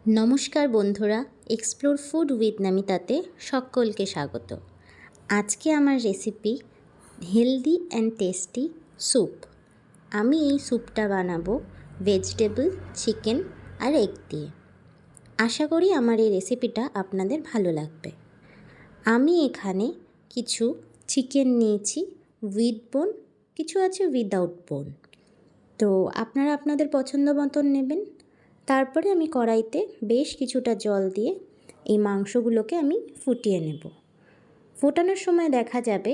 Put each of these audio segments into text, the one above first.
নমস্কার বন্ধুরা, explore food with নামিতাতে সকলকে স্বাগত। আজকে আমার recipe healthy and tasty soup. আমি এই স্যুপটা বানাবো ভেজিটেবল, চিকেন আর এগ দিয়ে। আশা করি আমার এই রেসিপিটা আপনাদের ভালো লাগবে। আমি এখানে কিছু চিকেন নিয়েছি উইথ বোন, কিছু আছে উইদাউট বোন। তো আপনারা আপনাদের পছন্দ মতন নেবেন। তারপরে আমি কড়াইতে বেশ কিছুটা জল দিয়ে এই মাংসগুলোকে আমি ফুটিয়ে নেব। ফোটানোর সময় দেখা যাবে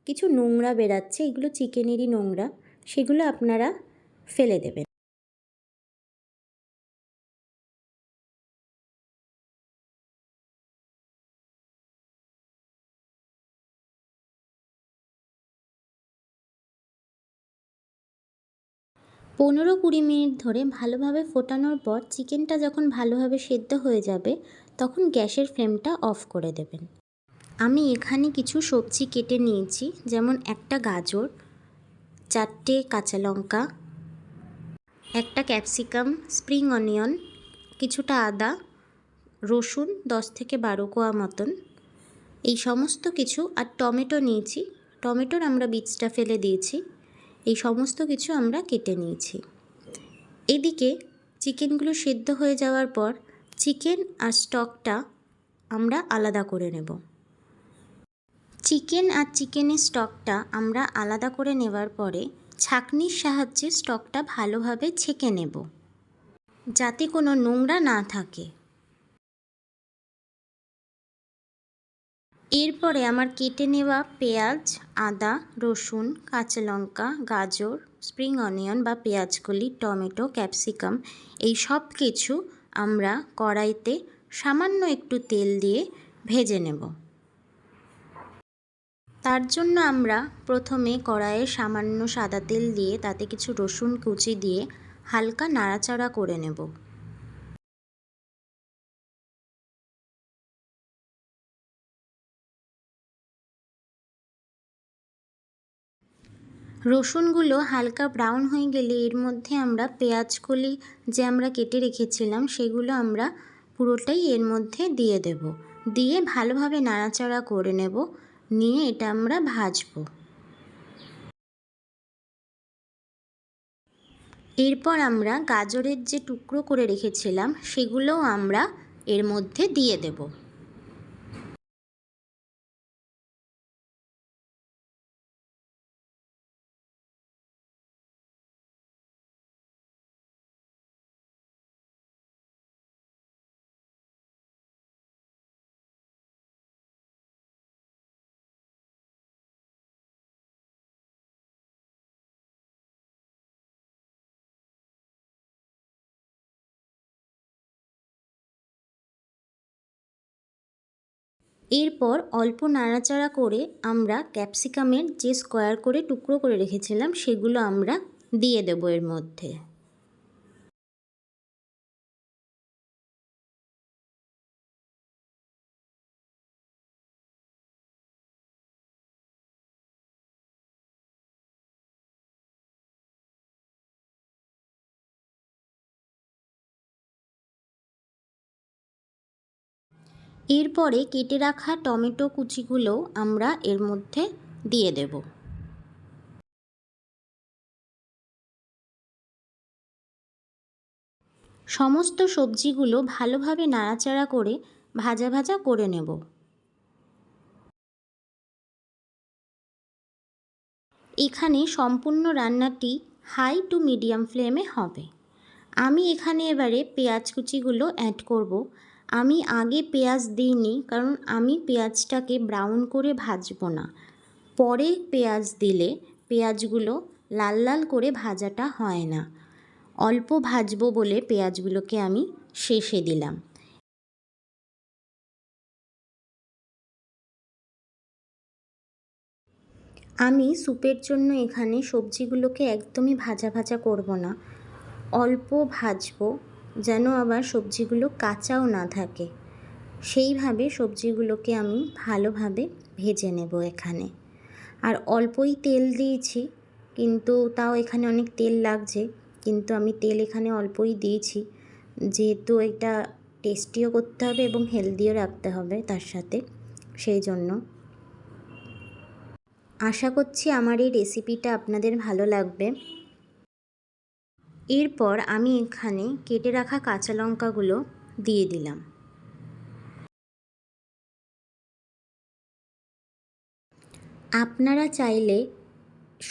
কিছু নোংরা বেরাচ্ছে, এগুলো চিকেনেরই নোংরা, সেগুলো আপনারা ফেলে দেবেন। পনেরো কুড়ি মিনিট ধরে ভালোভাবে ফোটানোর পর চিকেনটা যখন ভালোভাবে সেদ্ধ হয়ে যাবে তখন গ্যাসের ফ্লেমটা অফ করে দেবেন। আমি এখানে কিছু সবজি কেটে নিয়েছি, যেমন একটা গাজর, 4টে কাঁচা লঙ্কা, একটা ক্যাপসিকাম, স্প্রিং অনিয়ন, কিছুটা আদা, রসুন 10 থেকে 12 কোয়া মতন, এই সমস্ত কিছু, আর টমেটো নিয়েছি। টমেটোর আমরা বীজটা ফেলে দিয়েছি। এই সমস্ত কিছু আমরা কেটে নিয়েছি। এদিকে চিকেনগুলো সেদ্ধ হয়ে যাওয়ার পর চিকেন আর স্টকটা আমরা আলাদা করে নেব। চিকেন আর চিকেনের স্টকটা আমরা আলাদা করে নেওয়ার পরে ছাঁকনির সাহায্যে স্টকটা ভালোভাবে ছেঁকে নেব, যাতে কোনো নোংরা না থাকে। এরপরে আমার কেটে নেওয়া পেঁয়াজ, আদা, রসুন, কাঁচা লঙ্কা, গাজর, স্প্রিং অনিয়ন বা পেঁয়াজকলি, টমেটো, ক্যাপসিকাম, এই সব কিছু আমরা কড়াইতে সামান্য একটু তেল দিয়ে ভেজে নেব। তার জন্য আমরা প্রথমে কড়াইয়ে সামান্য সাদা তেল দিয়ে তাতে কিছু রসুন কুচি দিয়ে হালকা নাড়াচাড়া করে নেব। রসুনগুলো হালকা ব্রাউন হয়ে গেলে এর মধ্যে আমরা পেঁয়াজকলি যে আমরা কেটে রেখেছিলাম সেগুলো আমরা পুরোটাই এর মধ্যে দিয়ে দেব। দিয়ে ভালোভাবে নাড়াচাড়া করে নেব, নিয়ে এটা আমরা ভাজবো। এরপর আমরা গাজরের যে টুকরো করে রেখেছিলাম সেগুলোও আমরা এর মধ্যে দিয়ে দেব। এরপর অল্প নাড়াচাড়া করে আমরা ক্যাপসিকামের যে স্কোয়ার করে টুকরো করে রেখেছিলাম সেগুলো আমরা দিয়ে দেবো এর মধ্যে। এরপরে কেটে রাখা টমেটো কুচিগুলো আমরা এর মধ্যে দিয়ে দেব। সমস্ত সবজিগুলো ভালোভাবে নাড়াচাড়া করে ভাজা ভাজা করে নেব। এখানে সম্পূর্ণ রান্নাটি হাই টু মিডিয়াম ফ্লেমে হবে। আমি এখানে এবারে পেঁয়াজ কুচিগুলো অ্যাড করব। আমি আগে পেঁয়াজ দিইনি, কারণ আমি পেঁয়াজটাকে ব্রাউন করে ভাজবো না। পরে পেঁয়াজ দিলে পেঁয়াজগুলো লাল লাল করে ভাজাটা হয় না। অল্প ভাজবো বলে পেঁয়াজগুলোকে আমি শেষে দিলাম। আমি স্যুপের জন্য এখানে সবজিগুলোকে একদমই ভাজা ভাজা করব না, অল্প ভাজবো, যেন আবার সবজিগুলো কাঁচাও না থাকে। সেইভাবে সবজিগুলোকে আমি ভালোভাবে ভেজে নেব এখানে। আর অল্পই তেল দিয়েছি, কিন্তু তাও এখানে অনেক তেল লাগছে, কিন্তু আমি তেল এখানে অল্পই দিয়েছি, যেহেতু এটা টেস্টিও করতে হবে এবং হেলদিও রাখতে হবে তার সাথে। সেই জন্য আশা করছি আমার এই রেসিপিটা আপনাদের ভালো লাগবে। এরপর আমি এখানে কেটে রাখা কাঁচা লঙ্কাগুলো দিয়ে দিলাম। আপনারা চাইলে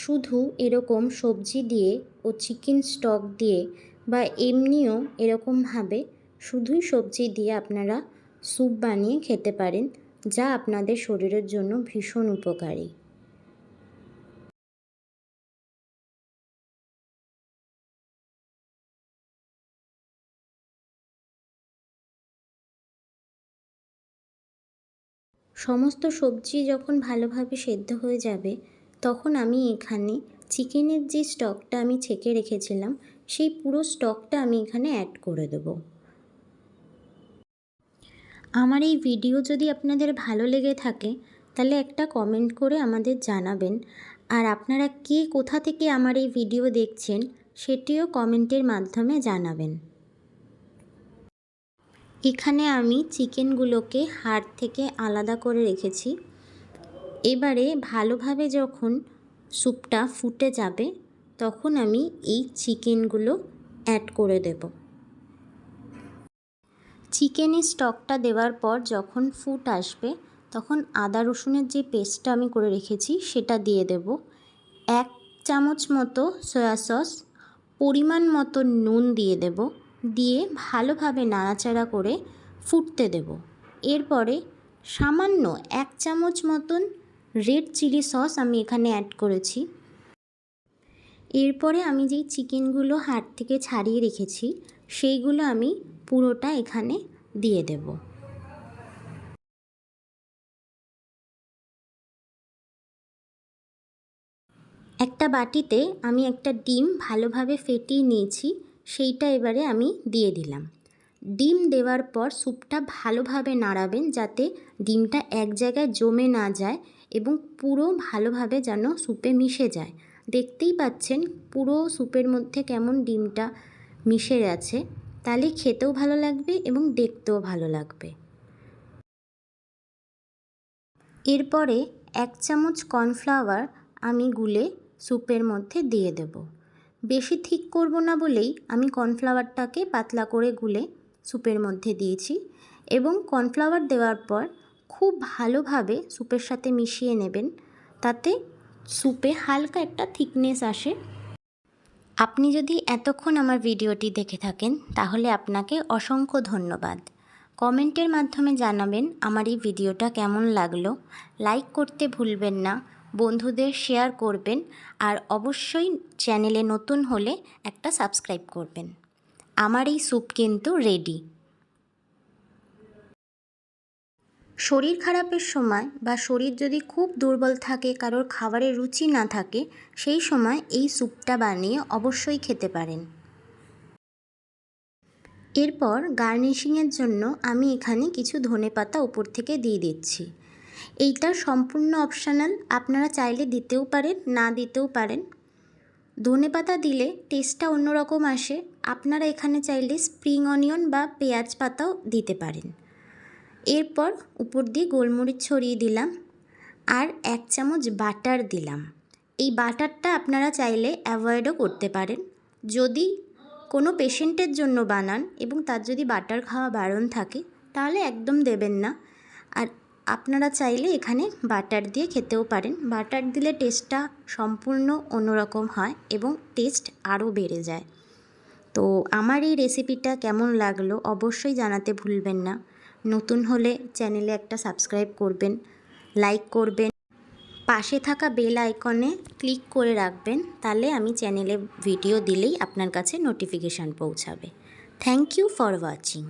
শুধু এরকম সবজি দিয়ে ও চিকেন স্টক দিয়ে বা এমনিও এরকমভাবে শুধুই সবজি দিয়ে আপনারা স্যুপ বানিয়ে খেতে পারেন, যা আপনাদের শরীরের জন্য ভীষণ উপকারী। সমস্ত সবজি যখন ভালোভাবে সেদ্ধ হয়ে যাবে, তখন আমি এখানে চিকেনের যে স্টকটা আমি ছেঁকে রেখেছিলাম সেই পুরো স্টকটা আমি এখানে অ্যাড করে দেবো। আমার এই ভিডিও যদি আপনাদের ভালো লেগে থাকে তাহলে একটা কমেন্ট করে আমাদের জানাবেন, আর আপনারা কে কোথা থেকে আমার এই ভিডিও দেখছেন সেটিও কমেন্টের মাধ্যমে জানাবেন। এখানে আমি চিকেনগুলোকে হাড় থেকে আলাদা করে রেখেছি। এবারে ভালোভাবে যখন স্যুপটা ফুটে যাবে তখন আমি এই চিকেনগুলো অ্যাড করে দেব। চিকেনের স্টকটা দেওয়ার পর যখন ফুট আসবে তখন আদা রসুনের যে পেস্টটা আমি করে রেখেছি সেটা দিয়ে দেব। 1 চামচ মতো সয়া সস, পরিমাণ মতো নুন দিয়ে দেব, দিয়ে ভালোভাবে নাড়াচাড়া করে ফুটতে দেব। এরপরে সামান্য 1 চামচ মতন রেড চিলি সস আমি এখানে অ্যাড করেছি। এরপরে আমি যেই চিকেনগুলো হাড় থেকে ছাড়িয়ে রেখেছি সেইগুলো আমি পুরোটা এখানে দিয়ে দেব। একটা বাটিতে আমি একটা ডিম ভালোভাবে ফেটিয়ে নিয়েছি, সেইটা এবারে আমি দিয়ে দিলাম। ডিম দেওয়ার পর স্যুপটা ভালোভাবে নাড়াবেন যাতে ডিমটা এক জায়গায় জমে না যায় এবং পুরো ভালোভাবে যেন স্যুপে মিশে যায়। দেখতেই পাচ্ছেন পুরো স্যুপের মধ্যে কেমন ডিমটা মিশে গেছে, তাহলে খেতেও ভালো লাগবে এবং দেখতেও ভালো লাগবে। এরপরে 1 চামচ কর্নফ্লাওয়ার আমি গুলে স্যুপের মধ্যে দিয়ে দেব। বেশি ঠিক করব না বলেই আমি কর্নফ্লাওয়ারটাকে পাতলা করে গুলে স্যুপের মধ্যে দিয়েছি এবং কর্নফ্লাওয়ার দেওয়ার পর খুব ভালোভাবে স্যুপের সাথে মিশিয়ে নেবেন, তাতে স্যুপে হালকা একটা থিকনেস আসে। আপনি যদি এতক্ষণ আমার ভিডিওটি দেখে থাকেন তাহলে আপনাকে অসংখ্য ধন্যবাদ। কমেন্টের মাধ্যমে জানাবেন আমার এই ভিডিওটা কেমন লাগলো। লাইক করতে ভুলবেন না, বন্ধুদের শেয়ার করবেন, আর অবশ্যই চ্যানেলে নতুন হলে একটা সাবস্ক্রাইব করবেন। আমার এই স্যুপ কিন্তু রেডি। শরীর খারাপের সময় বা শরীর যদি খুব দুর্বল থাকে, কারোর খাবারের রুচি না থাকে, সেই সময় এই স্যুপটা বানিয়ে অবশ্যই খেতে পারেন। এরপর গার্নিশিংয়ের জন্য আমি এখানে কিছু ধনেপাতা উপর থেকে দিয়ে দিচ্ছি। এইটা সম্পূর্ণ অপশনাল, আপনারা চাইলে দিতেও পারেন, না দিতেও পারেন। ধনেপাতা দিলে টেস্টটা অন্যরকম আসে। আপনারা এখানে চাইলে স্প্রিং অনিয়ন বা পেঁয়াজ পাতাও দিতে পারেন। এরপর উপর দিয়ে গোলমরিচ ছড়িয়ে দিলাম আর 1 চামচ বাটার দিলাম। এই বাটারটা আপনারা চাইলে অ্যাভয়েডও করতে পারেন। যদি কোনো পেশেন্টের জন্য বানান এবং তার যদি বাটার খাওয়া বারণ থাকে তাহলে একদম দেবেন না। আর আপনারা চাইলে এখানে বাটার দিয়ে খেতেও পারেন। বাটার দিলে টেস্টটা সম্পূর্ণ অন্যরকম হয় এবং টেস্ট আরও বেড়ে যায়। তো আমার এই রেসিপিটা কেমন লাগলো অবশ্যই জানাতে ভুলবেন না। নতুন হলে চ্যানেলে একটা সাবস্ক্রাইব করবেন, লাইক করবেন, পাশে থাকা বেল আইকনে ক্লিক করে রাখবেন, তাহলে আমি চ্যানেলে ভিডিও দিলেই আপনার কাছে নোটিফিকেশান পৌঁছাবে। Thank you for watching.